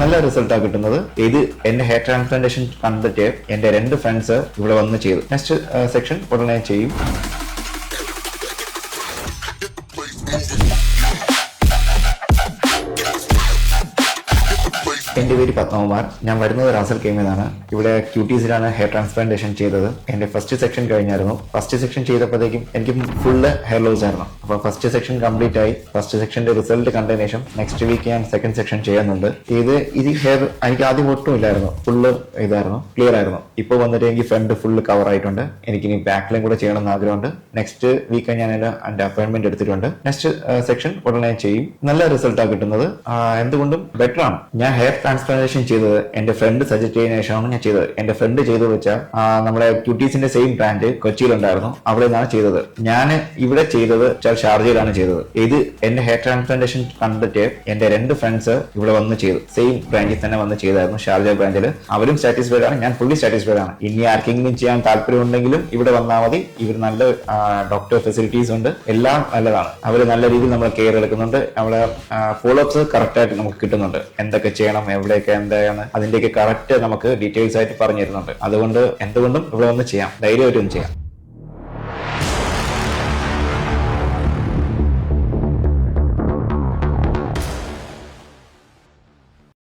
നല്ല റിസൾട്ടാണ് കിട്ടുന്നത്. ഇത് എന്റെ ഹെയർ ട്രാൻസ്പ്ലാന്റേഷൻ കണ്ടിട്ട് എന്റെ 2 ഫ്രണ്ട്സ് ഇവിടെ വന്ന് ചെയ്തു. നെക്സ്റ്റ് സെക്ഷൻ ഉടനെ ചെയ്യും. എന്റെ പേര് പത്മകുമാർ. ഞാൻ വരുന്നത് റാസൽ കെയ്മിന്നാണ്. ഇവിടെ ക്യൂട്ടീസിലാണ് ഹെയർ ട്രാൻസ്പ്ലാന്റേഷൻ ചെയ്തത്. എന്റെ ഫസ്റ്റ് സെക്ഷൻ കഴിഞ്ഞായിരുന്നു. ഫസ്റ്റ് സെക്ഷൻ ചെയ്തപ്പോഴത്തേക്കും എനിക്ക് ഫുള്ള് ഹെയർ ലോസ് ആയിരുന്നു. അപ്പൊ ഫസ്റ്റ് സെക്ഷൻ കംപ്ലീറ്റ് ആയി. ഫസ്റ്റ് സെക്ഷന്റെ റിസൾട്ട് കണ്ടതിന് ശേഷം നെക്സ്റ്റ് വീക്ക് ഞാൻ സെക്കൻഡ് സെക്ഷൻ ചെയ്യുന്നുണ്ട്. ഇത് ഹെയർ എനിക്ക് ആദ്യം ഒട്ടും ഇല്ലായിരുന്നു, ഫുള്ള് ഇതായിരുന്നു, ക്ലിയർ ആയിരുന്നു. ഇപ്പൊ വന്നിട്ട് എനിക്ക് ഫ്രണ്ട് ഫുള്ള് കവർ ആയിട്ടുണ്ട്. എനിക്ക് ഇനി ബാക്കിലും കൂടെ ചെയ്യണമെന്ന് ആഗ്രഹമുണ്ട്. നെക്സ്റ്റ് വീക്ക് ഞാൻ എന്റെ അപ്പോയിന്റ്മെന്റ് എടുത്തിട്ടുണ്ട്. നെക്സ്റ്റ് സെക്ഷൻ ഉടനെ ചെയ്യും. നല്ല റിസൾട്ടാണ് കിട്ടുന്നത്. എന്തുകൊണ്ടും ബെറ്റർ ആണ്. ഞാൻ ഹെയർ ട്രാൻസ്പ്ലാന്റേഷൻ ചെയ്തത് എന്റെ ഫ്രണ്ട് സജസ്റ്റ് ചെയ്തതിനു ശേഷമാണ് ഞാൻ ചെയ്തത്. എന്റെ ഫ്രണ്ട് ചെയ്തു വെച്ചാൽ നമ്മുടെ ക്യൂട്ടീസിന്റെ സെയിം ബ്രാൻഡ് കൊച്ചിയിലുണ്ടായിരുന്നു, അവിടെ നിന്നാണ് ചെയ്തത്. ഞാൻ ഇവിടെ ചെയ്തത് ഷാർജയിലാണ് ചെയ്തത്. ഇത് എന്റെ ഹെയർ ട്രാൻസ്പ്ലാന്റേഷൻ കണ്ടിട്ട് എന്റെ 2 ഫ്രണ്ട്സ് ഇവിടെ വന്ന് ചെയ്തു. സെയിം ബ്രാഞ്ചിൽ തന്നെ വന്ന് ചെയ്തായിരുന്നു, ഷാർജ ബ്രാഞ്ചിൽ. അവരും സാറ്റിസ്ഫൈഡ് ആണ്, ഞാൻ ഫുള്ളി സാറ്റിസ്ഫൈഡ് ആണ്. ഇനി ആർക്കെങ്കിലും ചെയ്യാൻ താല്പര്യം ഉണ്ടെങ്കിലും ഇവിടെ വന്നാൽ മതി. ഇവർ നല്ല ഡോക്ടർ ഫെസിലിറ്റീസ് ഉണ്ട്, എല്ലാം നല്ലതാണ്. അവർ നല്ല രീതിയിൽ നമ്മളെ കെയർ എടുക്കുന്നുണ്ട്. നമ്മളെ ഫോളോ അപ്സ് കറക്റ്റ് ആയിട്ട് നമുക്ക് കിട്ടുന്നുണ്ട്. എന്തൊക്കെ ചെയ്യണം, എവിടെയൊക്കെ എന്താണ്, അതിന്റെയൊക്കെ കറക്റ്റ് നമുക്ക് ഡീറ്റെയിൽസ് ആയിട്ട് പറഞ്ഞു തരുന്നുണ്ട്. അതുകൊണ്ട് എന്തുകൊണ്ടും ഇവിടെ ഒന്ന് ചെയ്യാം, ധൈര്യമായിട്ട് ഒന്ന് ചെയ്യാം.